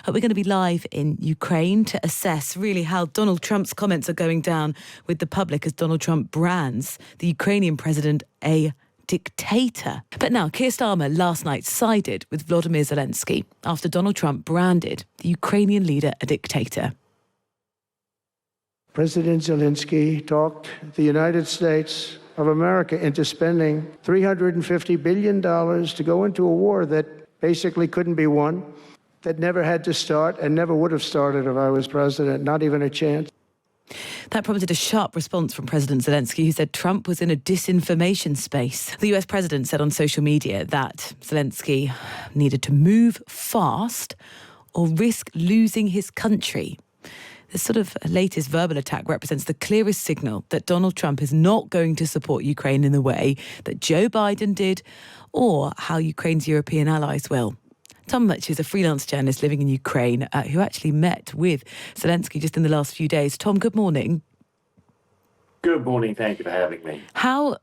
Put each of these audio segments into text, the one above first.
We're going to be live in Ukraine to assess really how Donald Trump's comments are going down with the public as Donald Trump brands the Ukrainian president a dictator. But now, Keir Starmer last night sided with Volodymyr Zelensky after Donald Trump branded the Ukrainian leader a dictator. President Zelensky talked the United States of America into spending $350 billion to go into a war that basically couldn't be won, that never had to start and never would have started if I was president, not even a chance. That prompted a sharp response from President Zelensky, who said Trump was in a disinformation space. The US president said on social media that Zelensky needed to move fast or risk losing his country. This sort of latest verbal attack represents the clearest signal that Donald Trump is not going to support Ukraine in the way that Joe Biden did or how Ukraine's European allies will. Tom Mutch is a freelance journalist living in Ukraine who actually met with Zelensky just in the last few days. Tom, good morning. Good morning. Thank you for having me. How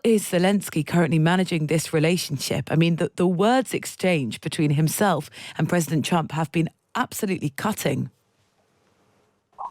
is Zelensky currently managing this relationship? I mean, the words exchange between himself and President Trump have been absolutely cutting.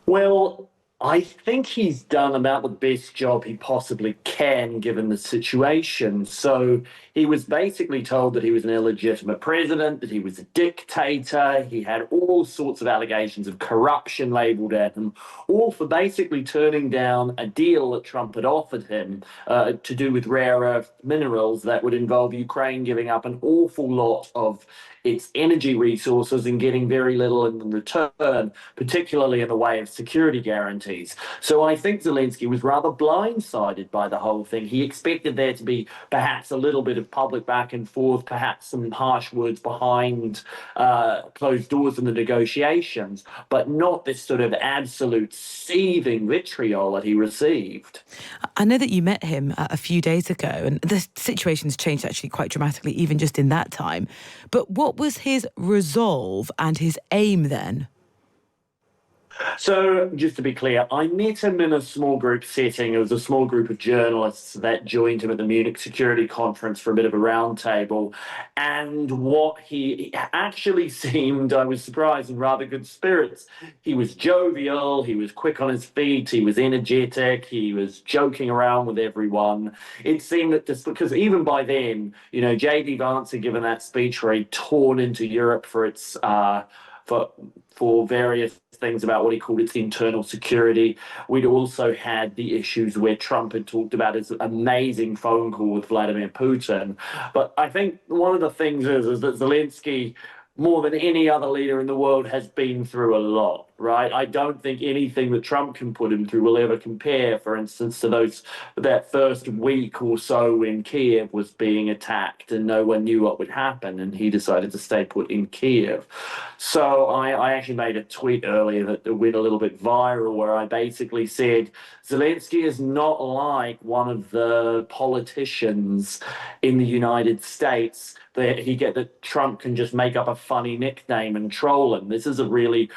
Well, I think he's done about the best job he possibly can given the situation. So he was basically told that he was an illegitimate president, that he was a dictator. He had all sorts of allegations of corruption labelled at him, all for basically turning down a deal that Trump had offered him to do with rare earth minerals that would involve Ukraine giving up an awful lot of its energy resources and getting very little in return, particularly in the way of security guarantees. So I think Zelensky was rather blindsided by the whole thing. He expected there to be perhaps a little bit of public back and forth, perhaps some harsh words behind closed doors in the negotiations, but not this sort of absolute seething vitriol that he received. I know that you met him a few days ago, and the situation's changed actually quite dramatically, even just in that time. But what was his resolve and his aim then? So, just to be clear, I met him in a small group setting. It was a small group of journalists that joined him at the Munich Security Conference for a bit of a roundtable. And what he actually seemed, I was surprised, in rather good spirits. He was jovial, he was quick on his feet, he was energetic, he was joking around with everyone. It seemed that just because even by then, you know, J.D. Vance had given that speech where he torn into Europe for its for various things about what he called its internal security. We'd also had the issues where Trump had talked about his amazing phone call with Vladimir Putin. But I think one of the things is that Zelensky, more than any other leader in the world, has been through a lot, right? I don't think anything that Trump can put him through will ever compare, for instance, to that first week or so when Kiev was being attacked and no one knew what would happen, and he decided to stay put in Kiev. So I actually made a tweet earlier that went a little bit viral where I basically said, Zelensky is not like one of the politicians in the United States that Trump can just make up a funny nickname and troll him. This is a really,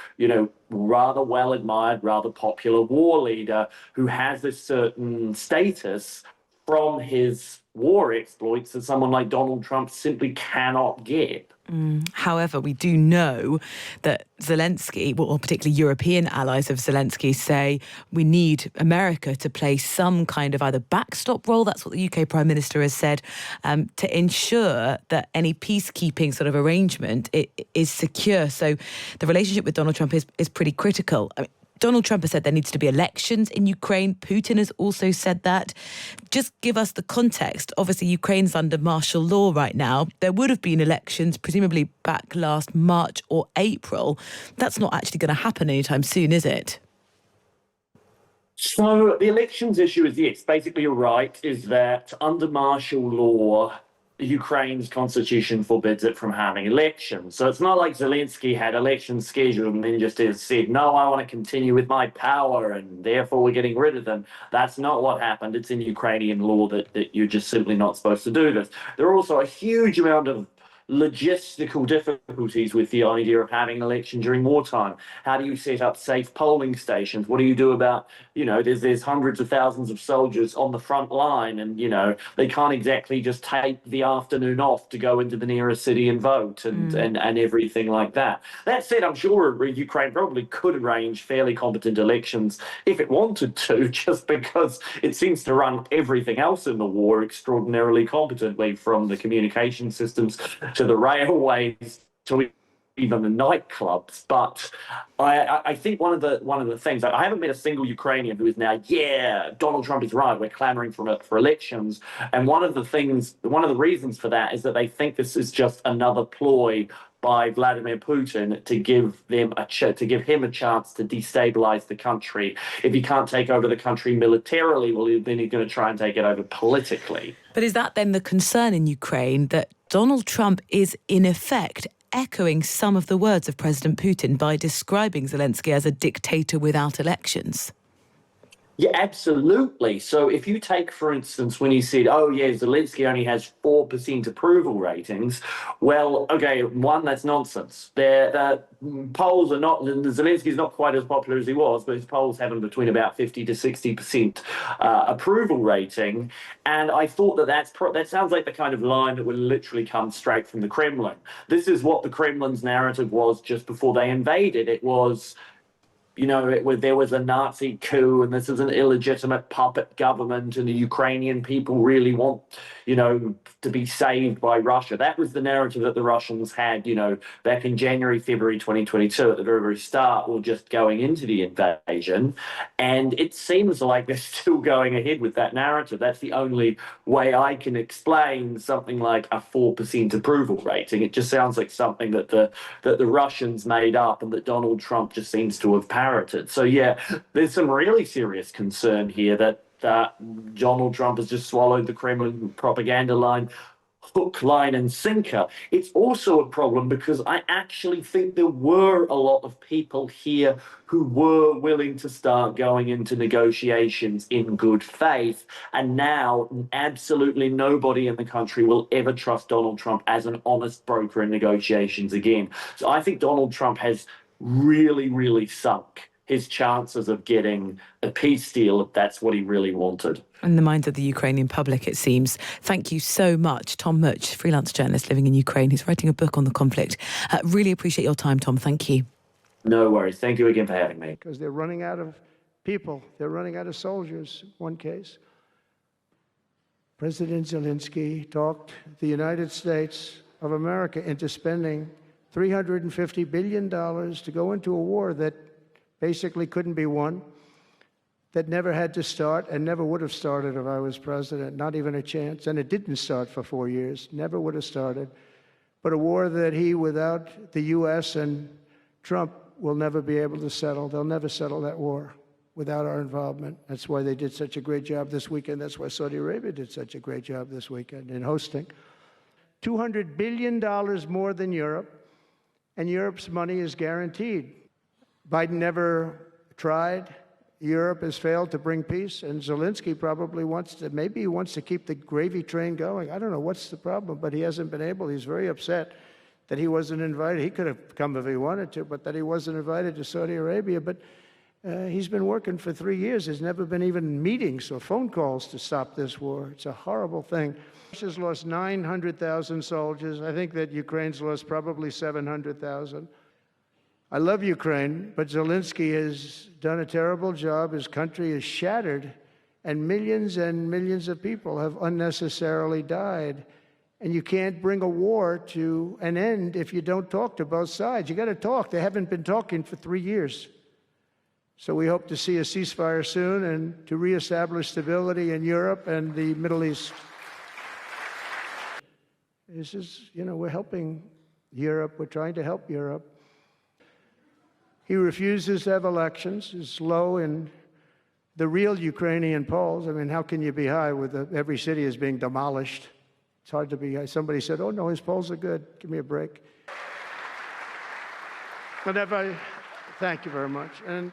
rather well-admired, rather popular war leader who has this certain status from his war exploits that someone like Donald Trump simply cannot get. However, we do know that Zelensky, or particularly European allies of Zelensky, say we need America to play some kind of either backstop role, that's what the UK Prime Minister has said, to ensure that any peacekeeping sort of arrangement is secure. So the relationship with Donald Trump is pretty critical. I mean, Donald Trump has said there needs to be elections in Ukraine. Putin has also said that. Just give us the context. Obviously, Ukraine's under martial law right now. There would have been elections, presumably back last March or April. That's not actually going to happen anytime soon, is it? So the elections issue is, yes, basically you're right, is that under martial law, Ukraine's constitution forbids it from having elections. So it's not like Zelensky had elections scheduled and then just said, no, I want to continue with my power and therefore we're getting rid of them. That's not what happened. It's in Ukrainian law that you're just simply not supposed to do this. There are also a huge amount of logistical difficulties with the idea of having an election during wartime. How do you set up safe polling stations? What do you do about, there's hundreds of thousands of soldiers on the front line, and, they can't exactly just take the afternoon off to go into the nearest city and vote and everything like that. That said, I'm sure Ukraine probably could arrange fairly competent elections if it wanted to, just because it seems to run everything else in the war extraordinarily competently, from the communication systems to the railways to even the nightclubs. But I think one of the things, I haven't met a single Ukrainian who is now, Donald Trump is right, we're clamoring for elections. And one of the reasons for that is that they think this is just another ploy by Vladimir Putin to give him a chance to destabilize the country. If he can't take over the country militarily, well, then he's going to try and take it over politically. But is that then the concern in Ukraine, that Donald Trump is in effect echoing some of the words of President Putin by describing Zelensky as a dictator without elections? Yeah, absolutely. So if you take, for instance, when he said, Zelensky only has 4% approval ratings, well, okay, one, that's nonsense. The polls are not, Zelensky's not quite as popular as he was, but his polls have him between about 50 to 60% approval rating. And I thought that sounds like the kind of line that would literally come straight from the Kremlin. This is what the Kremlin's narrative was just before they invaded. It was, there was a Nazi coup, and this is an illegitimate puppet government, and the Ukrainian people really want, to be saved by Russia. That was the narrative that the Russians had, back in January, February 2022, at the very, very start, or just going into the invasion. And it seems like they're still going ahead with that narrative. That's the only way I can explain something like a 4% approval rating. It just sounds like something that the Russians made up, and that Donald Trump just seems to have parroted. So there's some really serious concern here that Donald Trump has just swallowed the Kremlin propaganda line hook, line, and sinker. It's also a problem because I actually think there were a lot of people here who were willing to start going into negotiations in good faith. And now absolutely nobody in the country will ever trust Donald Trump as an honest broker in negotiations again. So I think Donald Trump has really, really sunk his chances of getting a peace deal if that's what he really wanted. In the minds of the Ukrainian public, it seems. Thank you so much, Tom Mutch, freelance journalist living in Ukraine, who's writing a book on the conflict. Really appreciate your time, Tom. Thank you. No worries. Thank you again for having me. Because they're running out of people. They're running out of soldiers, one case. President Zelensky talked the United States of America into spending $350 billion to go into a war that basically couldn't be won, that never had to start and never would have started if I was president, not even a chance. And it didn't start for 4 years, never would have started. But a war that he, without the U.S. and Trump, will never be able to settle. They'll never settle that war without our involvement. That's why they did such a great job this weekend. That's why Saudi Arabia did such a great job this weekend in hosting. $200 billion more than Europe, and Europe's money is guaranteed. Biden never tried. Europe has failed to bring peace, and Zelensky probably wants to keep the gravy train going. I don't know what's the problem, but he hasn't been able. He's very upset that he wasn't invited. He could have come if he wanted to, but that he wasn't invited to Saudi Arabia. But he's been working for 3 years. There's never been even meetings or phone calls to stop this war. It's a horrible thing. Russia's lost 900,000 soldiers. I think that Ukraine's lost probably 700,000. I love Ukraine, but Zelensky has done a terrible job. His country is shattered, and millions of people have unnecessarily died. And you can't bring a war to an end if you don't talk to both sides. You got to talk. They haven't been talking for 3 years. So we hope to see a ceasefire soon and to reestablish stability in Europe and the Middle East. This is, we're helping Europe. We're trying to help Europe. He refuses to have elections. It's low in the real Ukrainian polls. I mean, how can you be high with every city is being demolished? It's hard to be high. Somebody said, oh, no, his polls are good. Give me a break. But thank you very much. And